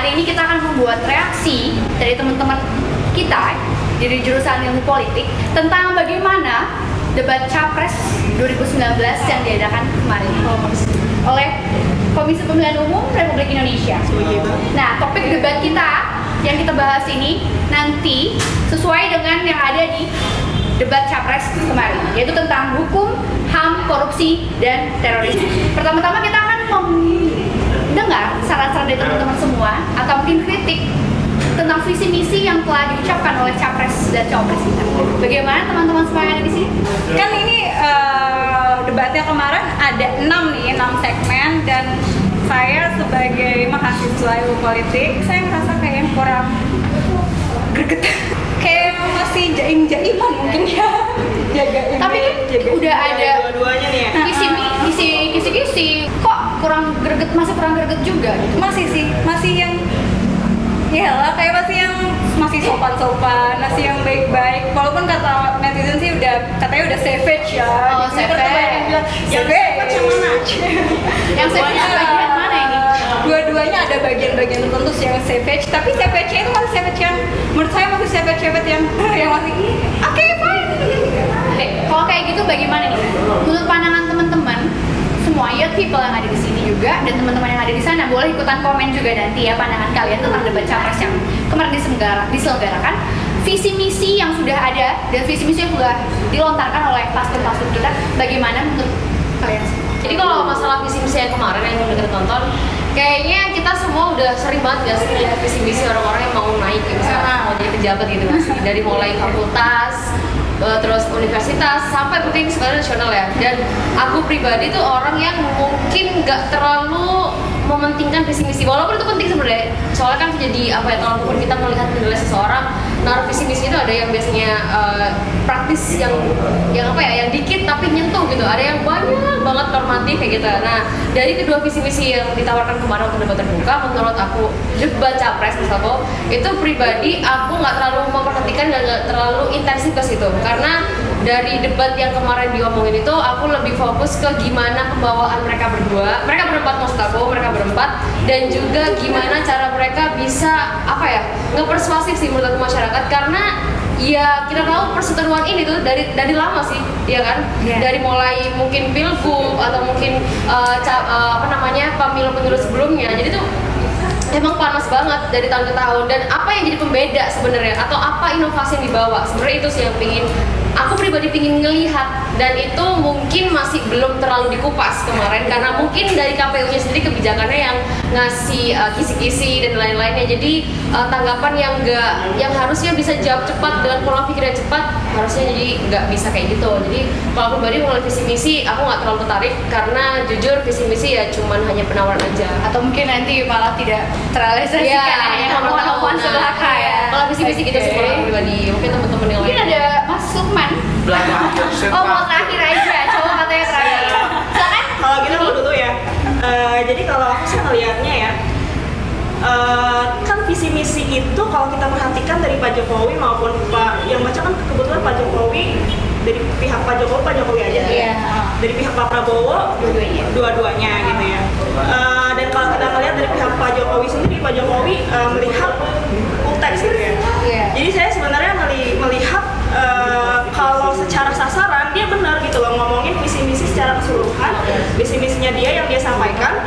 hari ini kita akan membuat reaksi dari teman-teman kita dari jurusan ilmu politik tentang bagaimana debat Capres 2019 yang diadakan kemarin oleh Komisi Pemilihan Umum Republik Indonesia. Nah, topik debat kita yang kita bahas ini nanti sesuai dengan yang ada di debat Capres kemarin, yaitu tentang hukum, HAM, korupsi, dan terorisme. Pertama-tama kita akan mendengar saran-saran dari teman-teman semua atau mungkin kritik tentang visi misi yang telah diucapkan oleh Capres dan Cawapres kita. Bagaimana teman-teman semua yang ada di sini? Kan ini debatnya kemarin ada 6 segmen, dan saya sebagai mahasiswa ilmu politik, saya merasa kayak kurang greget. Kayak masih jaim-jaiman mungkin ya. Tapi kan udah ada dua-duanya nih ya. Kisi-kisi kok kurang greget, masih kurang greget juga gitu. Masih sih, masih yang ya lah, kayak masih sopan-sopan, masih yang baik-baik. Walaupun kata netizen sih katanya udah savage ya. Oh, savage. Savage yang mana? Yang savage bagian mana ini? Dua-duanya ada bagian-bagian tertentu sih yang savage, tapi savage-nya itu masih savage yang menurut saya masih savage yang masih oke, fine. Oke, kalau kayak gitu bagaimana nih? Menurut pandangan teman-teman semua youth people yang ada di sini juga dan teman-teman yang ada di sana, boleh ikutan komen juga nanti ya pandangan kalian tentang debat Capres yang kemarin diselenggarakan, visi misi yang sudah ada dan visi misi yang sudah dilontarkan oleh pastor-pastor kita, bagaimana menurut kalian? Jadi kalau masalah visi misi yang kemarin yang udah kita tonton, kayaknya kita semua udah sering banget gak sih lihat visi misi orang-orang yang mau naik, misalnya mau jadi pejabat gitu gak sih, dari mulai fakultas, terus universitas sampai mungkin sekolah nasional ya. Dan aku pribadi tuh orang yang mungkin nggak terlalu mementingkan visi misi, walaupun itu penting sebenarnya, soalnya kan jadi apa ya, walaupun kita melihat menilai seseorang, naruh visi misi itu ada yang biasanya praktis, yang apa ya, yang dikit tapi nyentuh gitu, ada yang banyak banget normatif kayak gitu. Nah, dari kedua visi misi yang ditawarkan kemarin untuk debat terbuka, menurut aku debat Capres misalnya itu pribadi aku nggak terlalu memperhatikan dan nggak terlalu intensif ke situ, karena dari debat yang kemarin diomongin itu aku lebih fokus ke gimana pembawaan mereka berempat maksud aku, mereka berempat, dan juga gimana cara mereka bisa apa ya, ngepersuasif sih menurut aku masyarakat, karena ya kita tahu perseteruan ini tuh dari lama sih, ya kan? Yeah. Dari mulai mungkin pilgub atau mungkin pemilu sebelumnya. Jadi tuh emang panas banget dari tahun ke tahun, dan apa yang jadi pembeda sebenarnya atau apa inovasi yang dibawa, sebenarnya itu sih yang aku pribadi pingin ngelihat, dan itu mungkin masih belum terlalu dikupas kemarin karena mungkin dari KPU-nya sendiri kebijakannya yang ngasih kisi-kisi dan lain-lainnya. Jadi tanggapan yang harusnya bisa jawab cepat dengan pola pikir yang cepat, harusnya jadi nggak bisa kayak gitu. Jadi kalau aku pribadi mulai visi misi aku nggak terlalu tertarik, karena jujur visi misi ya cuman hanya penawaran aja, atau mungkin nanti malah tidak terrealisasikan ya, omongan belaka ya. Kalau visi misi gitu sih kalau aku pribadi. Mungkin teman-teman yang lain. Mungkin ada Mas Sukman. Oh, mau terakhir aja, cowok katanya terakhir. Soalnya Kalau gitu mau dulu ya. Jadi kalau aku sih ngelihatnya ya, kan visi misi itu kalau kita perhatikan dari Pak Jokowi maupun yang baca kan kebetulan Pak Jokowi, dari pihak Pak Jokowi aja. Iya. Dari pihak Pak Prabowo dua-duanya gitu ya. Dan kalau kita melihat dari pihak Pak Jokowi sendiri, Pak Jokowi melihat konteks gitu ya. Iya. Jadi saya sebenarnya melihat kalau secara sasaran dia benar gitu loh, ngomongin visi misi secara keseluruhan, visi misinya dia yang dia sampaikan,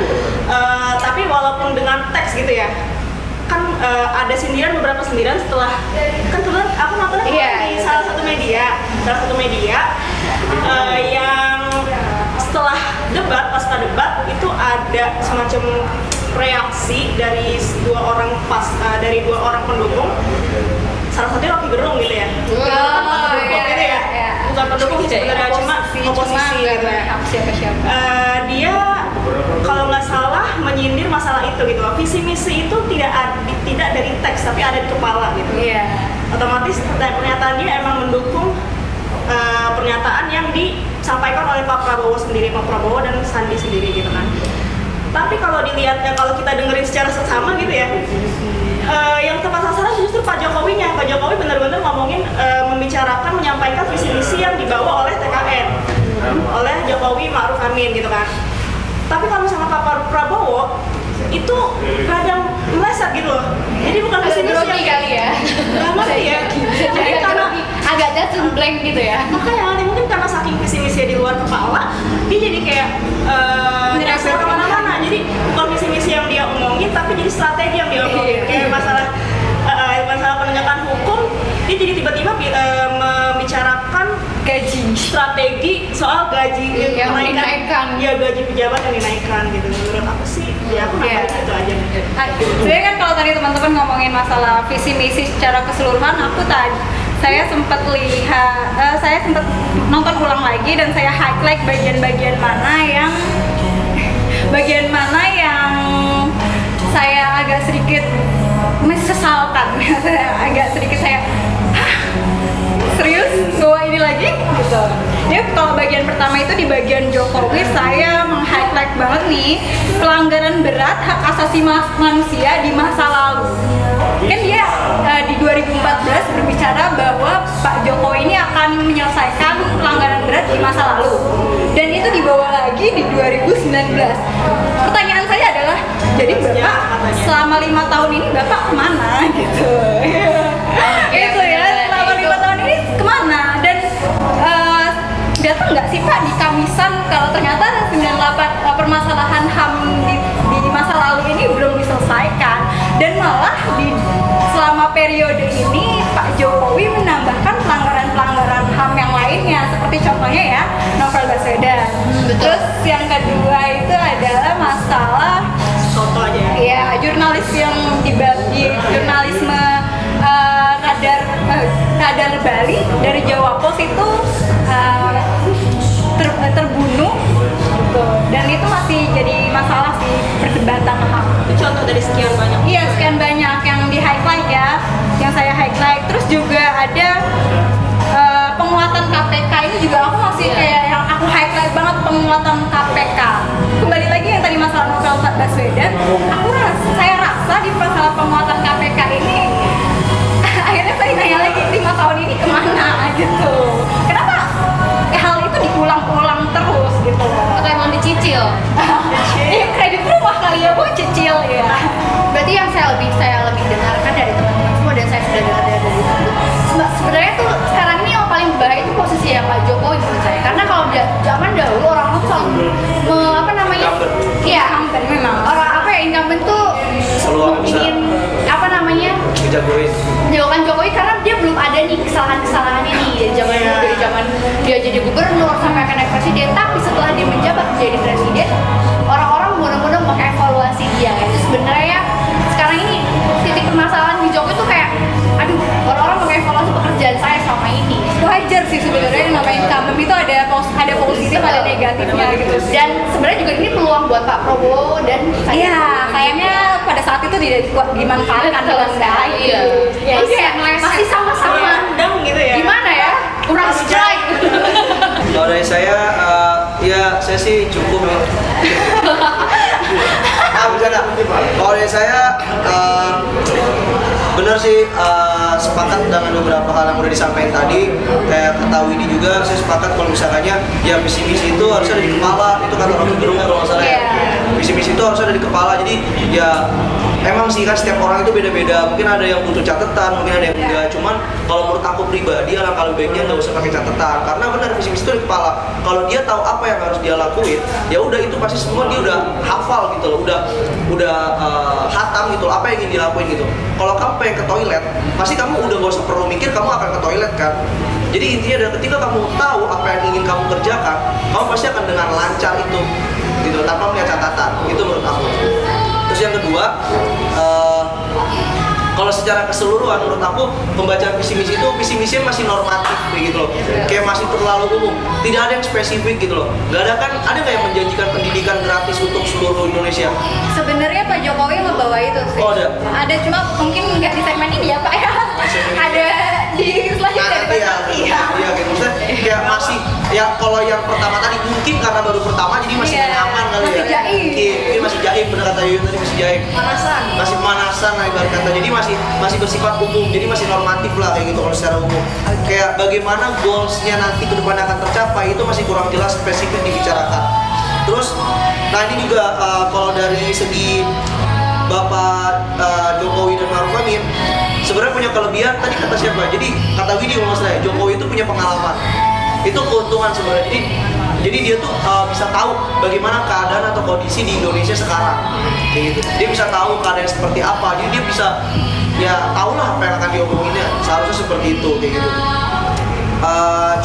tapi walaupun dengan teks gitu ya, kan ada beberapa sindiran setelah, kan kebetulan aku nontonnya di salah satu media yang setelah debat, pasca debat itu ada semacam reaksi dari dua orang pendukung, salah satunya Rocky Gerung gitu ya. Bukan pendukung sebenarnya, cuma oposisi gitu ya. Dia kalau nggak salah menyindir masalah itu gitu loh. Visi misi itu tidak dari teks tapi ada di kepala gitu. Otomatis pernyataan dia emang mendukung pernyataan yang disampaikan oleh Pak Prabowo dan Sandi sendiri gitu kan. Tapi kalau dilihatnya, kalau kita dengerin secara seksama gitu ya, yang tepat sasaran justru Pak Jokowinya. Pak Jokowi benar-benar ngomongin, membicarakan, menyampaikan visi misi yang dibawa oleh TKN, oleh Jokowi Ma'ruf Amin gitu kan. Tapi kalau sama Pak Prabowo, itu kadang meleset gitu loh. Jadi bukan visi misi grogi kali ya. Nggak ngerti ya. Jadi karena agak jatuh blank gitu ya. makanya mungkin karena saking visi misinya di luar kepala, dia jadi kayak nyasar kemana-mana. Jadi bukan visi misi yang dia omongin, tapi jadi strategi yang dia omongin. Kayak masalah penegakan hukum, dia jadi tiba-tiba membicarakan gaji, strategi soal gaji yang dinaikkan. Ya gaji pejabat yang dinaikkan gitu. Menurut aku sih, ya aku nambahin itu aja. Sebenarnya kan kalau tadi teman-teman ngomongin masalah visi misi secara keseluruhan, saya sempat nonton ulang lagi dan saya highlight bagian mana yang saya agak sedikit menyesalkan. Serius bawa ini lagi gitu. Ya kalau bagian pertama itu di bagian Jokowi, saya meng-highlight banget nih pelanggaran berat hak asasi manusia di masa lalu. Kan dia di 2014 berbicara bahwa Pak Jokowi ini akan menyelesaikan pelanggaran berat di masa lalu, dan itu dibawa lagi di 2019. Pertanyaan saya adalah, jadi Bapak selama 5 tahun ini Bapak kemana gitu? Itu ya, selama 5 tahun ini kemana? Dan datang nggak sih Pak di Kamisan kalau ternyata 98 permasalahan HAM di masa lalu ini belum diselesaikan, dan malah selama periode ini Pak Jokowi menambahkan pelanggaran HAM yang lainnya, seperti contohnya ya Novel Baswedan. Terus yang kedua itu adalah masalah Soto aja ya. Ya, jurnalis yang di jurnalisme radar Bali dari Jawa Pos itu terbunuh gitu. Dan itu masih jadi masalah sih, perdebatan HAM. Itu contoh dari sekian banyak. Iya, sekian banyak yang di highlight ya, yang saya highlight. Terus juga ada penguatan KPK, ini juga aku masih kayak yang aku highlight banget, penguatan KPK. Kembali lagi yang tadi masalah Novel Baswedan, saya rasa di masalah penguatan KPK ini akhirnya saya nanya lagi 5 tahun ini kemana gitu. Kenapa hal itu diulang-ulang terus gitu? Atau emang dicicil? Iya, kredit rumah kali ya, Bu, cicil ya. Berarti yang saya lebih dengarkan dari teman-teman semua, dan saya sudah dengar dari sebenarnya tuh sekarang ini yang paling bahaya itu posisi ya Pak Jokowi menurut saya. Karena kalau zaman dahulu orang-orang tuh selalu incumbent tuh ingin menjauhkan Jokowi karena dia belum ada nih kesalahan-kesalahannya nih dari zaman dia jadi gubernur sampai akan naik presiden. Tapi setelah dia menjabat menjadi presiden, orang-orang benar-benar mengevaluasi dia. Itu sebenarnya sekarang ini titik permasalahan di Jokowi tuh kayak, aduh, orang-orang mengevaluasi pekerjaan saya selama ini. Wajar sih sebenarnya, yang namanya incumbent itu ada positif, ada negatifnya gitu. Dan sebenarnya juga ini peluang buat Pak Prabowo dan iya, kayaknya pada saat itu tidak dimanfaatkan dengan baik. Iya. Ya, masih sama-sama gitu ya. Gimana ya? Kurang strike. Kalau dari saya, ya saya sih cukup ya. Bercanda. Kalau dari saya, benar sih, sepakat dengan beberapa hal yang udah disampaikan tadi. Kayak kata Winnie juga, saya sepakat kalau misalnya ya visi misi itu harus ada di kepala. Itu kata orang Gerung kalau nggak salah ya. Visi misi itu harus ada di kepala. Jadi ya emang sih kan setiap orang itu beda-beda. Mungkin ada yang butuh catatan, mungkin ada yang enggak. Cuman kalau menurut aku pribadi, alangkah lebih baiknya nggak usah pakai catatan. Karena benar visi misi itu di kepala. Kalau dia tahu apa yang harus dia lakuin, ya udah itu pasti semua dia udah hafal gitu loh. Udah hatam gitu loh, apa yang ingin dilakuin gitu. Kalau kamu pengen ke toilet, pasti kamu udah gak usah perlu mikir kamu akan ke toilet kan. Jadi intinya adalah ketika kamu tahu apa yang ingin kamu kerjakan, kamu pasti akan dengan lancar itu gitu, tanpa melihat catatan. Itu menurut aku. Terus yang kedua, kalau secara keseluruhan menurut aku pembacaan visi misi itu visi misinya masih normatif kayak gitu loh, kayak masih terlalu umum, tidak ada yang spesifik gitu loh. Nggak ada kan, ada nggak yang menjanjikan pendidikan gratis untuk seluruh Indonesia? Sebenarnya Pak Jokowi membawa itu sih. Oh, ada? Ada, cuma mungkin nggak di segmen ini ya Pak ya. Ada di selanjutnya. Nanti ya, iya gitu. Maksudnya kayak masih, ya kalau yang pertama tadi mungkin karena baru pertama jadi masih nyaman kali ya. Masih jaim. Mungkin masih jaim, bener kata Yuyun tadi, masih jaim. Masih pemanasan lah ibarat kata. Jadi masih bersifat umum, jadi masih normatif lah kayak gitu kalau secara umum. Kayak bagaimana goalsnya nanti ke depan akan tercapai itu masih kurang jelas, spesifik dibicarakan. Terus, nah ini juga kalau dari segi Bapak Jokowi dan Maruf Amin sebenarnya punya kelebihan. Tadi kata siapa? Jadi kata Widi kalau nggak salah, Jokowi itu punya pengalaman. Itu keuntungan sebenarnya. Jadi dia tuh bisa tahu bagaimana keadaan atau kondisi di Indonesia sekarang. Kayak gitu. Dia bisa tahu keadaan seperti apa. Jadi dia bisa ya tahulah apa yang akan diomonginnya. Seharusnya seperti itu kayak gitu.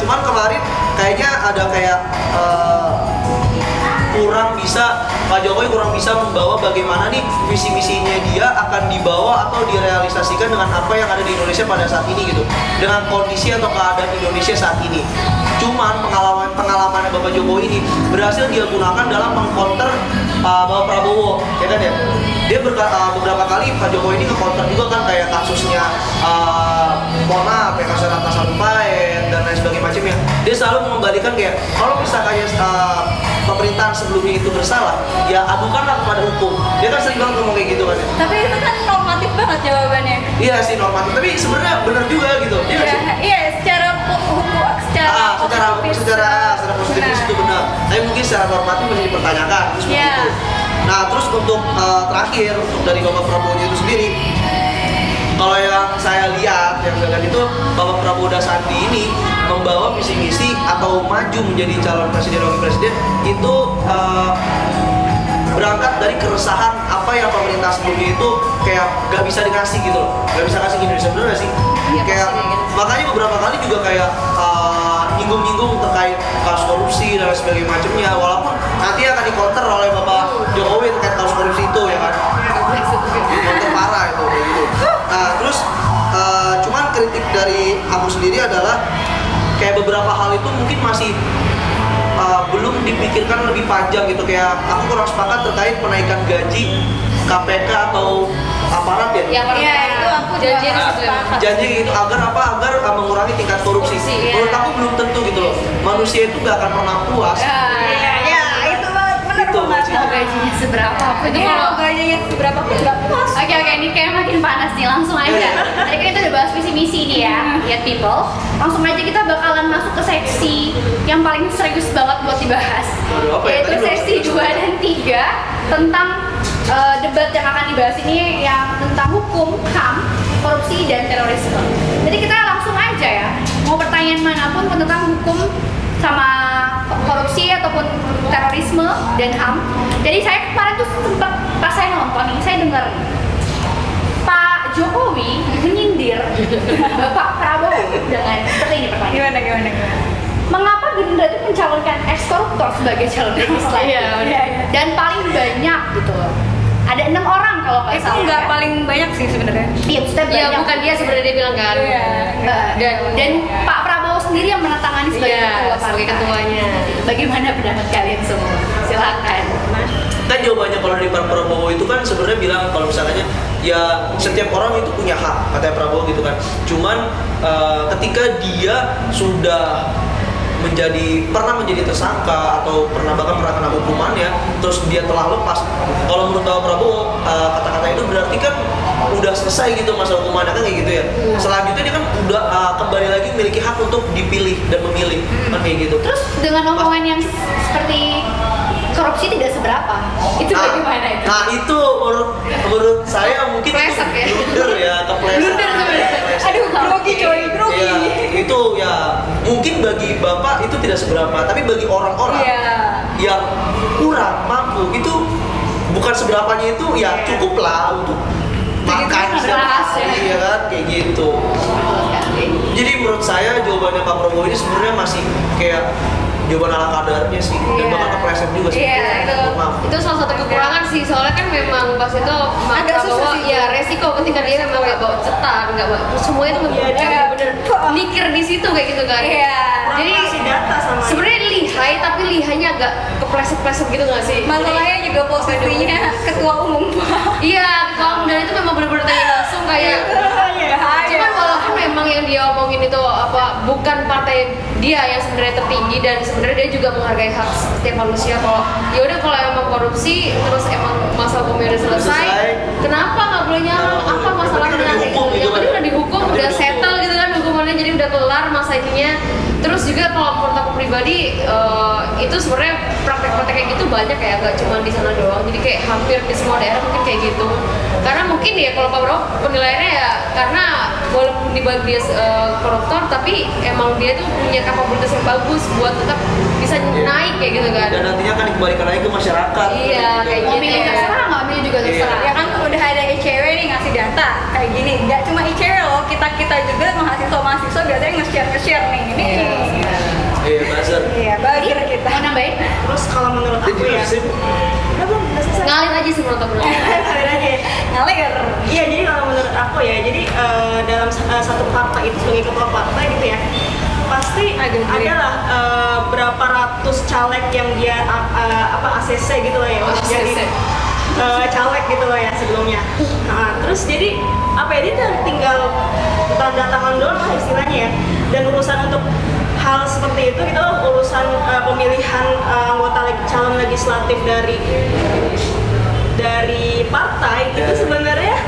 Cuman kemarin kayaknya ada kurang bisa, Pak Jokowi kurang bisa membawa bagaimana nih visi misinya dia akan dibawa atau direalisasikan dengan apa yang ada di Indonesia pada saat ini gitu, dengan kondisi atau keadaan Indonesia saat ini. Cuman pengalaman Bapak Jokowi ini berhasil dia gunakan dalam mengcounter Bapak Prabowo, ya kan ya. Dia beberapa kali Pak Jokowi ini nge-counter juga kan kayak kasusnya kasus Ratna Sarumpait dan lain sebagainya macamnya. Dia selalu mengembalikan kayak kalau misalkan pemerintahan sebelumnya itu bersalah, ya adukanlah kepada hukum. Dia kan sering banget ngomong kayak gitu kan ya. Tapi itu kan normatif banget jawabannya. Iya sih normatif, tapi sebenarnya benar juga gitu. Iya, secara hukum, secara positifis itu benar. Tapi mungkin secara normatif masih dipertanyakan. Iya. Nah terus untuk terakhir untuk dari Bapak Prabowo itu sendiri, kalau yang saya lihat itu Bapak Prabowo dan Sandi ini membawa visi misi atau maju menjadi calon presiden wakil presiden itu berangkat dari keresahan apa yang pemerintah sebelumnya itu kayak gak bisa dikasih gitu loh, gak bisa kasih Indonesia, bener gak sih? Ya, kayak makanya beberapa kali juga kayak nyinggung-nyinggung terkait kasus korupsi dan sebagainya macamnya, walaupun nanti akan dikonter oleh Bapak Jokowi terkait kasus korupsi itu ya kan, konter parah itu kayak gitu. Nah terus cuman kritik dari aku sendiri adalah kayak beberapa hal itu mungkin masih belum dipikirkan lebih panjang gitu. Kayak aku kurang sepakat terkait penaikan gaji KPK atau aparat ya. Iya, itu aku janji itu agar mengurangi tingkat korupsi. Menurut aku belum tentu gitu loh. Manusia itu gak akan pernah puas. Iya, itu banget benar Itu, banget. Mau gajinya seberapa pun Itu kalau gajinya seberapa pun nggak puas. Oke, ini kayak makin panas nih, langsung aja. Tadi kan kita udah bahas visi misi nih ya, Yet People. Langsung aja kita bakalan masuk ke seksi yang paling serius banget buat dibahas. Yaitu seksi 2 dan 3 tentang debat yang akan dibahas ini yang tentang hukum, HAM, korupsi, dan terorisme. Jadi kita langsung aja ya, mau pertanyaan manapun tentang hukum sama korupsi ataupun terorisme dan HAM. Jadi saya kemarin tuh sempat pas saya nonton nih, saya dengar Pak Jokowi menyindir Bapak Prabowo dengan seperti ini pertanyaan. Gimana? Mengapa Gerindra itu mencalonkan ex-koruptor sebagai calon legislatif? Dan paling banyak gitu loh. Ada 6 orang kalau nggak salah. Itu nggak paling banyak sih sebenarnya. Iya, maksudnya banyak. Ya bukan dia sebenarnya dia bilang kan. Dan Pak Prabowo sendiri yang menantangani sebagai ketuanya. Bagaimana pendapat kalian semua? Silakan. Kan jawabannya kalau dari Pak Prabowo itu kan sebenarnya bilang kalau misalnya ya setiap orang itu punya hak, katanya Prabowo gitu kan. Cuman ketika dia sudah pernah menjadi tersangka atau bahkan pernah kena hukumannya, terus dia telah lepas, kalau menurut Bapak Prabowo kata-kata itu berarti kan udah selesai gitu masa hukumannya kan kayak gitu ya. Selanjutnya dia kan udah kembali lagi memiliki hak untuk dipilih dan memilih kan kayak gitu. Terus dengan omongan yang seperti korupsi tidak seberapa, itu bagaimana itu? Nah itu menurut saya mungkin Pleset ya? blunder ya, kepleset. Aduh, grogi. Ya, itu ya mungkin bagi Bapak itu tidak seberapa, tapi bagi orang-orang yang kurang mampu itu bukan seberapanya itu ya cukup lah untuk makan setiap hari ya kan kayak gitu. Jadi menurut saya jawabannya Pak Prabowo ini sebenarnya masih kayak jawaban ala kadarnya sih, dan bahkan kepleset juga sih. Itu salah satu kekurangan sih, soalnya kan memang pas itu agak susah sih. Ya resiko ketika dia memang nggak bawa cetar, nggak bawa semuanya itu bener-bener mikir di situ kayak gitu kan. Jadi sebenarnya lihai, tapi lihainya agak kepleset-pleset gitu nggak sih? Masalahnya juga posisinya ketua umum. Iya, ketua umum, dan itu memang bener-bener tanya langsung kayak. Cuman walaupun memang yang dia omongin itu bukan partai dia yang sebenarnya tertinggi, dan sebenarnya dia juga menghargai hak setiap manusia. Ya udah kalau emang korupsi terus emang masa hukumnya udah selesai, kenapa nggak boleh nyalon? Apa masalahnya? Yang udah dihukum, udah settle gitu kan hukumannya, jadi udah kelar masa ininya. Terus juga kalau menurut aku pribadi itu sebenarnya praktek-praktek kayak gitu banyak ya, gak cuma di sana doang. Jadi kayak hampir di semua daerah mungkin kayak gitu. Karena mungkin ya kalau Pak Bro penilaiannya ya karena walaupun dibagi dia koruptor, tapi emang dia tuh punya kapabilitas yang bagus buat tetap bisa naik kayak gitu kan. Dan nantinya kan dikembalikan lagi ke masyarakat. Iya, kayak Mau gitu. milih terserah, nggak milih juga terserah. Ya kan udah ada ICW nih ngasih data kayak gini. Nggak cuma ICW loh, kita juga mahasiswa biasanya nge-share nih. Ini Iya, buzzer. iya buzzer kita. Mau nambahin? Terus kalau menurut aku ya, udah belum udah selesai. Ngalir aja sih menurut aku. Ngalir aja. Ngalir. Iya, jadi kalau menurut aku ya, jadi dalam satu partai itu sebagai ketua partai gitu ya, pasti adalah berapa ratus caleg yang dia ACC gitu loh ya, jadi caleg gitu loh ya sebelumnya. Nah, terus jadi apa ya, dia tinggal tanda tangan doang lah istilahnya ya. Dan urusan untuk hal seperti itu gitu loh, urusan pemilihan anggota calon legislatif dari partai itu sebenarnya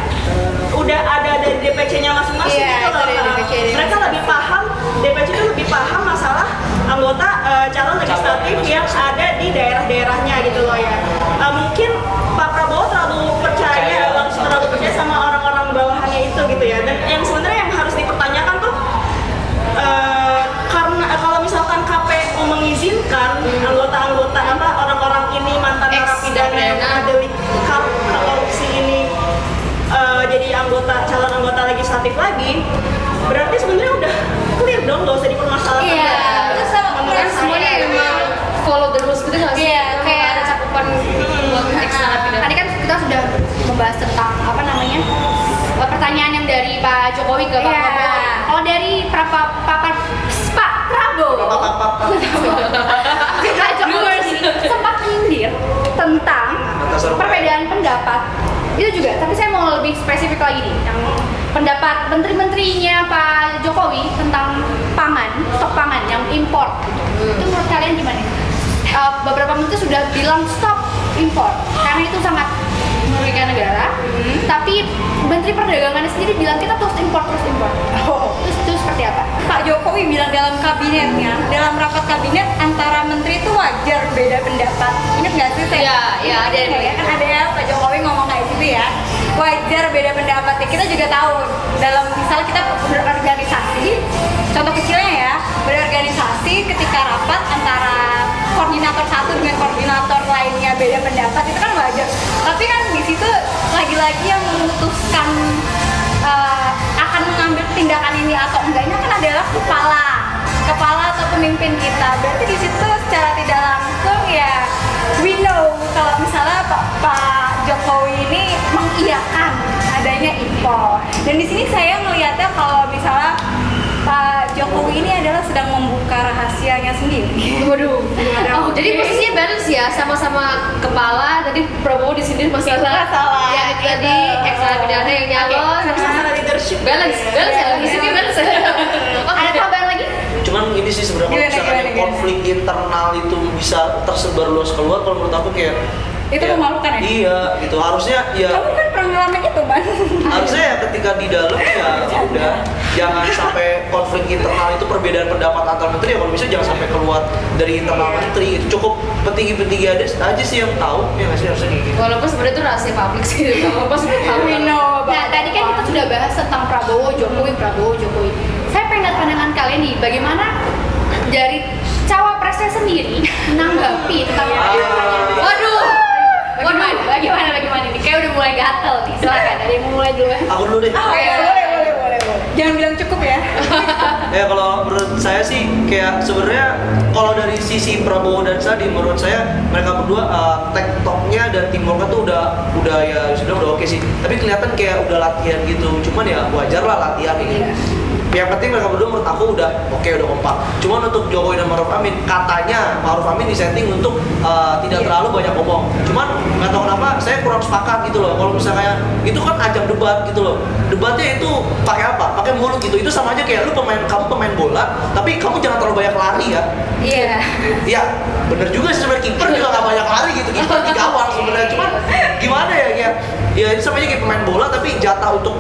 udah ada dari DPC-nya masing-masing gitu loh. Mereka lebih paham, DPC itu lebih paham masalah anggota calon legislatif yang ada di daerah-daerahnya gitu loh ya. Mungkin Pak Prabowo terlalu percaya sama orang-orang bawahannya itu gitu ya. Dan yang sebenarnya yang harus dipertanyakan tuh karena kalau misalkan KPU mengizinkan anggota-anggota orang-orang ini mantan narapidana yang ada delik korupsi ini jadi calon anggota legislatif lagi, berarti sebenarnya udah clear dong, gak usah dipermasalahkan. Iya, itu sama Kan semuanya emang follow the rules gitu nggak sih? Iya, Kayak ada cakupan buat ex narapidana. Tadi kan kita sudah membahas tentang apa namanya pertanyaan yang dari Pak Jokowi ke Pak Prabowo. Kalau dari Pak Prabowo, Pak Jokowi sendiri sempat nyindir tentang perbedaan pendapat itu juga. Tapi saya mau lebih spesifik lagi nih, yang pendapat menteri-menterinya Pak Jokowi tentang pangan, stok pangan yang impor. Itu menurut kalian gimana? Beberapa menteri sudah bilang stop impor karena itu sangat merugikan negara. Tapi Menteri Perdagangannya sendiri bilang kita terus impor. Itu seperti apa? Pak Jokowi bilang dalam kabinetnya, dalam rapat kabinet antara menteri itu wajar beda pendapat. Ingat nggak sih saya? Iya, ada yang ya, kan ada ya Pak Jokowi ngomong kayak gitu ya. Wajar beda pendapat. Ya, kita juga tahu dalam misal kita berorganisasi, contoh kecilnya ya, berorganisasi ketika rapat antara koordinator satu dengan koordinator lainnya beda pendapat itu kan wajar. Tapi kan di situ lagi-lagi yang memutuskan akan mengambil tindakan ini atau enggaknya kan adalah kepala atau pemimpin kita. Berarti di situ secara tidak langsung ya we know kalau misalnya Pak Jokowi ini mengiyakan adanya impor. Dan di sini saya melihatnya kalau misalnya Pak Jokowi ini adalah sedang membuka rahasianya sendiri. Waduh. Oh, jadi posisinya balance ya, sama-sama kepala. Tadi Prabowo disindir masalah. Ya, jadi ex narapidana yang nyalon. Masalah leadership. Balance ya. Di sini balance. Ada kabar lagi? Cuman ini sih sebenarnya kalau misalkan konflik internal itu bisa tersebar luas keluar, kalau menurut aku kayak Itu memalukan ya? Iya, gitu. Harusnya ya Kamu kan pernah ngalamin itu, Man. harusnya ya ketika di dalam ya udah jangan sampai konflik internal itu perbedaan pendapat antar menteri ya, kalau bisa jangan sampai keluar dari internal menteri. Itu cukup petinggi-petinggi aja sih yang tahu ya nggak sih, harusnya kayak gitu. Walaupun sebenarnya itu rahasia publik sih, kalau pas udah tahu. Nah, tadi kan kita sudah bahas tentang Prabowo Jokowi. Saya pengen lihat pandangan kalian nih, bagaimana dari cawapresnya sendiri menanggapi tentang Waduh, bagaimana ini? Kayak udah mulai gatel nih. Silakan, dari yang mulai dulu ya. Aku dulu deh. Boleh. Jangan bilang cukup ya. Ya kalau menurut saya sih kayak sebenarnya kalau dari sisi Prabowo dan Sandi, menurut saya mereka berdua tektoknya dan teamworknya tuh udah ya sudah oke sih. Tapi kelihatan kayak udah latihan gitu. Cuman ya wajar lah latihan gitu. Yang penting mereka berdua menurut aku udah kompak. Cuman untuk Jokowi dan Maruf Amin, katanya Maruf Amin disetting untuk tidak terlalu banyak ngomong. Cuman nggak tahu kenapa saya kurang sepakat gitu loh. Kalau misalnya itu kan ajang debat gitu loh. Debatnya itu pakai apa? Pakai mulut gitu. Itu sama aja kayak kamu pemain bola, tapi kamu jangan terlalu banyak lari ya. Iya. Iya, bener juga sih sebenarnya, kiper juga nggak banyak lari gitu. Kiper di gawang sebenarnya. Cuman gimana ya kayak Ya ini sama aja kayak pemain bola tapi jatah untuk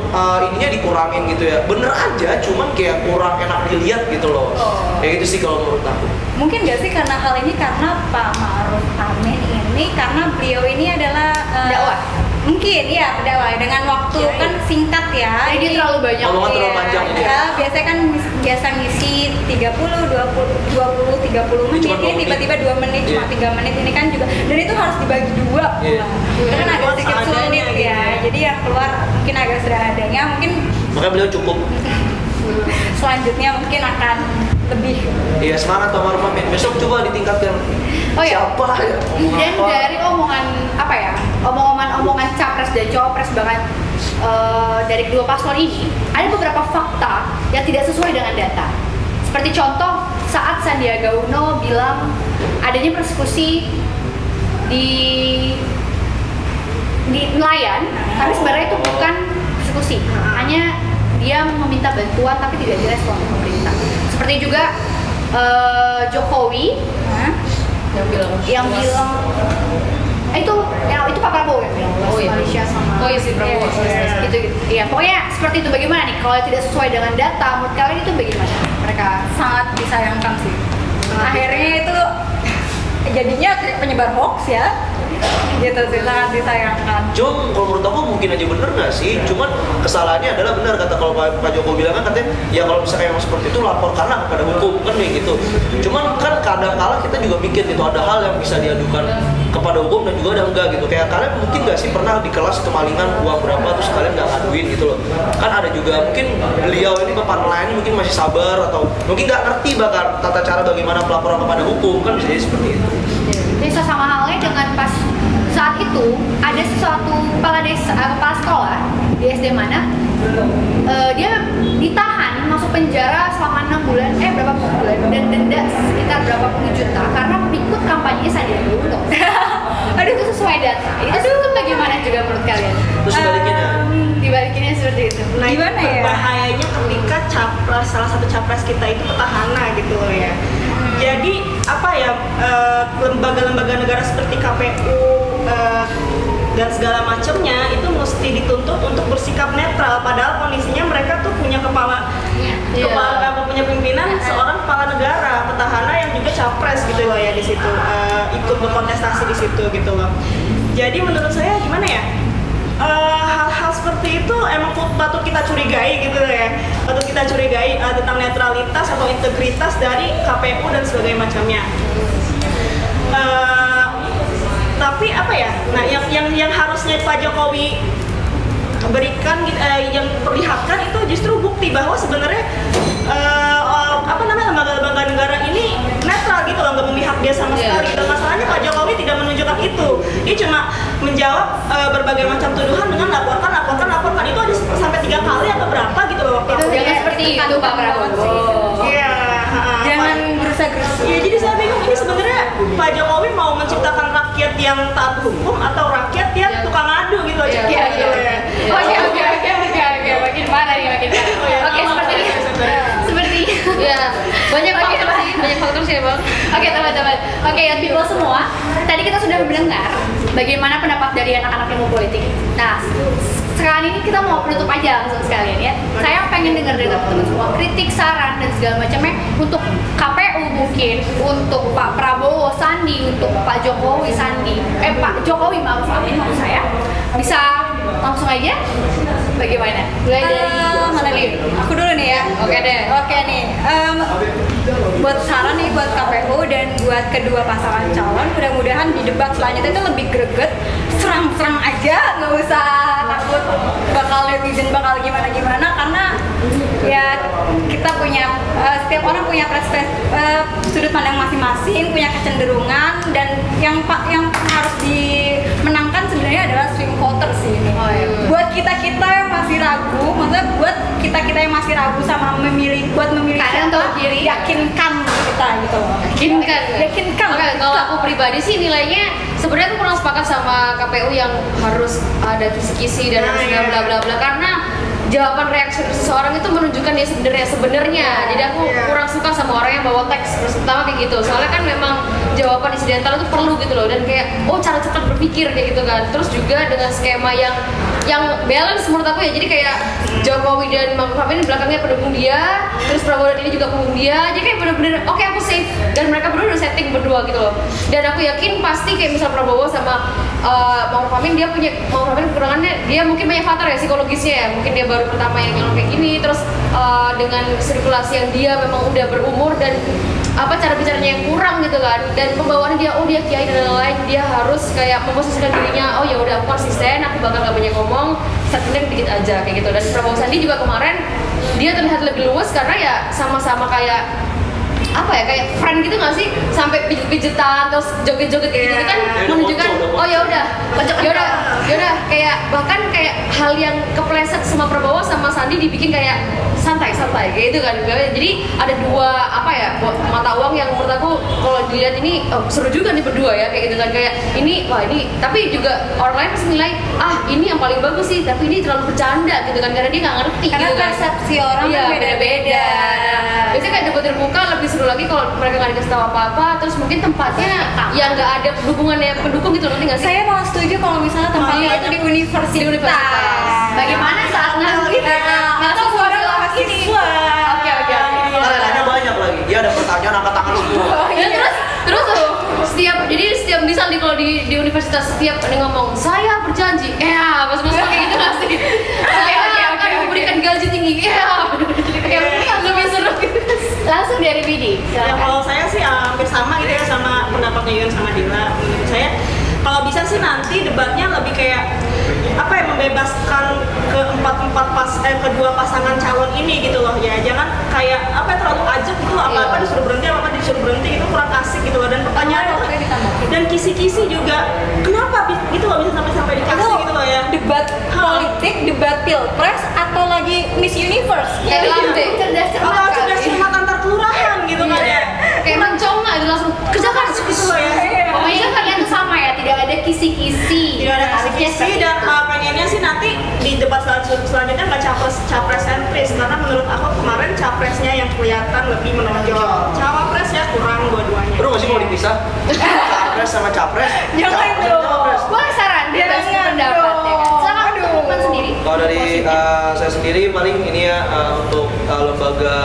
ininya dikurangin gitu ya. Bener aja, cuman kayak kurang enak dilihat gitu loh. Ya gitu sih kalau menurut aku. Mungkin nggak sih karena hal ini karena Pak Ma'ruf Amin ini karena beliau ini adalah dakwah. Mungkin ya pendakwah dengan waktu kan singkat ya. Jadi dia terlalu banyak. Omongan terlalu panjang ini. Ya, biasanya kan biasa ngisi 30, 20, 30 menit. Cuma 2 Ini tiba-tiba 2 menit, Iya. cuma 3 menit ini kan juga. Dan itu harus dibagi dua Iya. pula. Itu kan agak sedikit Seadanya sulit gitu. ya. Jadi yang keluar mungkin agak seadanya, mungkin Makanya beliau cukup. selanjutnya mungkin akan lebih. Iya semangat Pak Ma'ruf Amin. Besok coba ditingkatkan. Oh iya. Siapa ya? Dan dari omongan apa ya, omongan capres dan cawapres bahkan dari kedua paslon ini ada beberapa fakta yang tidak sesuai dengan data. Seperti contoh saat Sandiaga Uno bilang adanya persekusi di nelayan, tapi sebenarnya itu bukan persekusi, hanya dia meminta bantuan tapi tidak direspon oleh pemerintah. Seperti juga Jokowi yang bilang itu Pak Prabowo yang bilang Malaysia sama Oh iya sih Prabowo. gitu. Iya, pokoknya seperti itu. Bagaimana nih kalau tidak sesuai dengan data menurut kalian itu bagaimana? Mereka Sangat disayangkan sih. Akhirnya itu jadinya penyebar hoax ya. Gitu sih, sangat disayangkan. Cuma kalau menurut aku mungkin aja bener nggak sih? Cuman kesalahannya adalah benar kata kalau Pak Jokowi bilang kan katanya ya kalau misalnya emang seperti itu laporkanlah kepada hukum kan kayak gitu. Cuman kan kadang-kala kita juga mikir gitu ada hal yang bisa diadukan kepada hukum dan juga ada enggak gitu. Kayak kalian mungkin nggak sih pernah di kelas kemalingan uang berapa terus kalian nggak ngaduin gitu loh. Kan ada juga mungkin beliau ini Bapak nelayan mungkin masih sabar atau mungkin nggak ngerti bahkan tata cara bagaimana pelaporan kepada hukum kan bisa jadi seperti itu. bisa sama halnya dengan pas saat itu ada suatu kepala sekolah di SD mana dia ditahan masuk penjara selama 6 bulan berapa bulan dan denda sekitar berapa puluh juta karena ikut kampanye Sandiaga Uno. Aduh itu sesuai data. Itu bagaimana juga menurut kalian? Terus Dibalikinnya seperti itu. Nah, itu Gimana ya? bahayanya ketika salah satu capres kita itu petahana gitu loh ya. Jadi apa ya lembaga-lembaga negara seperti KPU dan segala macamnya itu mesti dituntut untuk bersikap netral. Padahal kondisinya mereka tuh punya punya pimpinan seorang kepala negara petahana yang juga capres gitu loh ya di situ ikut berkontestasi di situ gitu loh. Jadi menurut saya gimana ya? Hal-hal seperti itu emang patut kita curigai gitu ya, patut kita curigai tentang netralitas atau integritas dari KPU dan sebagainya macamnya. Tapi apa ya? Nah, yang harusnya Pak Jokowi berikan, yang perlihatkan itu justru bukti bahwa sebenarnya lembaga-lembaga negara ini netral gitu loh, nggak memihak dia sama sekali. Dan masalahnya Pak Jokowi tidak menunjukkan itu. Dia cuma menjawab berbagai macam tuduhan dengan laporkan. Itu ada sampai 3 kali atau berapa gitu loh. Itu jangan seperti itu Pak Prabowo. Iya. Jangan gerusa-gerusa. Ya, jadi saya bingung ini sebenarnya Pak Jokowi mau menciptakan rakyat yang taat hukum atau rakyat yang tukang adu gitu aja. Iya. Oke, makin mana nih makin mana. Oke, seperti Ya, banyak faktor sih Bang. Oke teman-teman, oke ya people semua, tadi kita sudah mendengar bagaimana pendapat dari anak-anak ilmu politik. Nah, sekarang ini kita mau penutup aja langsung sekalian ya. Saya pengen dengar dari teman-teman semua kritik, saran dan segala macamnya untuk KPU mungkin, untuk Pak Prabowo Sandi, untuk Pak Jokowi Sandi, Pak Jokowi Ma'ruf Amin maksud saya. Bisa langsung aja. Bagaimana? Mulai dari mana nih? Aku dulu nih ya. Oke deh. Oke nih. Buat saran nih buat KPU dan buat kedua pasangan calon, mudah-mudahan di debat selanjutnya itu lebih greget, serang-serang aja, nggak usah takut bakal netizen bakal gimana-gimana, karena ya kita punya setiap orang punya sudut pandang masing-masing, punya kecenderungan, dan yang harus dimenangkan sebenarnya adalah swing voter sih ini. Buat kita yang masih ragu, maksudnya buat kita yang masih ragu sama memilih kanan atau kiri, yakinkan kita gitu loh. Yakinkan. Oke, kalau aku pribadi sih nilainya sebenarnya aku kurang sepakat sama KPU yang harus ada kisi-kisi dan harus bla bla bla karena jawaban reaksi dari seseorang itu menunjukkan dia sebenarnya. Jadi aku kurang suka sama orang yang bawa teks pertama kayak gitu. Soalnya kan memang jawaban insidental itu perlu gitu loh, dan kayak cara cepat berpikir kayak gitu kan. Terus juga dengan skema yang balance menurut aku ya. Jadi kayak Jokowi dan Ma'ruf Amin belakangnya pendukung dia, terus Prabowo dan ini juga pendukung dia. Jadi kayak bener-bener oke, aku safe, dan mereka berdua udah setting berdua gitu loh. Dan aku yakin pasti kayak misal Prabowo sama Ma'ruf Amin, Ma'ruf Amin kekurangannya dia mungkin banyak faktor ya psikologisnya ya. Mungkin dia baru pertama yang nyelon kayak gini, terus dengan sirkulasi yang dia memang udah berumur dan cara bicaranya yang kurang gitu kan, dan pembawaannya dia dia kiai dan lain-lain, dia harus kayak memposisikan dirinya, ya udah aku konsisten, aku bakal gak banyak ngomong, statementnya dikit aja kayak gitu. Dan Prabowo Sandi juga kemarin dia terlihat lebih luwes karena ya sama-sama kayak kayak friend gitu nggak sih, sampai pijet-pijetan terus joget-joget kayak gitu kan, menunjukkan ya udah kayak bahkan kayak hal yang kepleset sama Prabowo sama Sandi dibikin kayak santai kayak gitu kan. Jadi ada dua mata uang yang menurut aku kalau dilihat ini seru juga nih berdua ya kayak gitu kan, kayak ini tapi juga orang lain pasti nilai ini yang paling bagus sih, tapi ini terlalu bercanda gitu kan, karena dia nggak ngerti karena gitu kan. persepsi orang kan beda-beda. Biasanya kayak debat terbuka lebih seru lagi kalau mereka nggak dikasih tahu apa-apa, terus mungkin tempatnya yang nggak ada pendukung gitu, nanti nggak sih? Saya malah setuju kalau misalnya tempatnya itu di universitas. Bagaimana saat nanti atau suara mahasiswa? Oke. Nanya banyak lagi. Dia ada pertanyaan angkat tangan semua. Terus setiap misal kalau di universitas setiap ada ngomong saya berjanji, pas kayak gitu nggak sih? Saya akan memberikan gaji tinggi, lebih seru gitu. Langsung dari Bidi. Ya kalau saya sih hampir sama gitu ya sama pendapatnya Yun sama Dila. Menurut saya kalau bisa sih nanti debatnya lebih kayak membebaskan kedua pasangan calon ini gitu loh ya. Jangan kayak terlalu ajak gitu loh, apa-apa disuruh berhenti gitu, kurang asik gitu loh. Dan pertanyaan dan kisi-kisi juga kenapa gitu loh bisa sampai dikasih gitu loh ya. Debat politik, debat pilpres atau lagi Miss Universe? Cerdas cermat antar kelurahan gitu kan ya. Kayak mencongak itu langsung kerjakan gitu loh ya. Pokoknya kalian tuh sama ya, tidak ada kisi-kisi. Tidak ada kisi-kisi, dan pengennya sih nanti di debat selanjutnya nggak capres sentris, karena menurut aku kemarin capresnya yang kelihatan lebih menonjol, cawapresnya kurang dua-duanya. Bro, masih mau dipisah? Capres sama capres? Jangan dong. Boleh saran, bebas pendapat ya kan. Silakan teman sendiri. Kalau dari saya sendiri paling ini ya untuk lembaga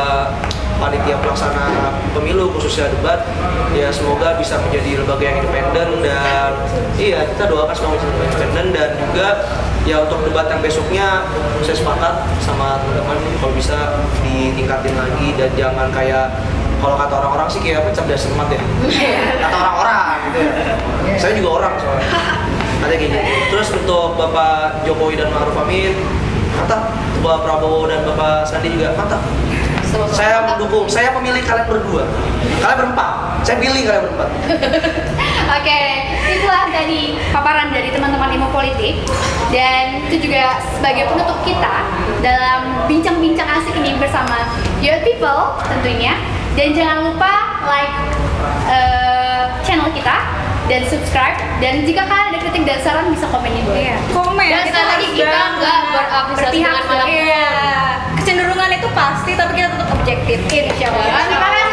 panitia pelaksana pemilu khususnya debat ya, semoga bisa menjadi lembaga yang independen, dan kita doakan semoga menjadi independen. Dan juga ya untuk debat yang besoknya saya sepakat sama teman-teman kalau bisa ditingkatin lagi, dan jangan kayak kalau kata orang-orang sih kayak cerdas cermat ya, kata orang-orang gitu ya. Saya juga orang soalnya ada kayak gitu. Terus untuk Bapak Jokowi dan Ma'ruf Amin mantap, Bapak Prabowo dan Bapak Sandi juga mantap. Saya mendukung, saya memilih kalian berdua. Kalian berempat, saya pilih kalian berempat. Oke, itulah tadi paparan dari teman-teman Ilmu Politik, dan itu juga sebagai penutup kita dalam bincang-bincang asik ini bersama Your People tentunya. Dan jangan lupa like channel kita dan subscribe, dan jika kalian ada kritik dan saran bisa komen di bawah. Komen. Dan sekali lagi kita nggak berafiliasi dengan manapun. Kecenderungan itu pasti, tapi kita tetap objektif. Insya Allah. Terima kasih.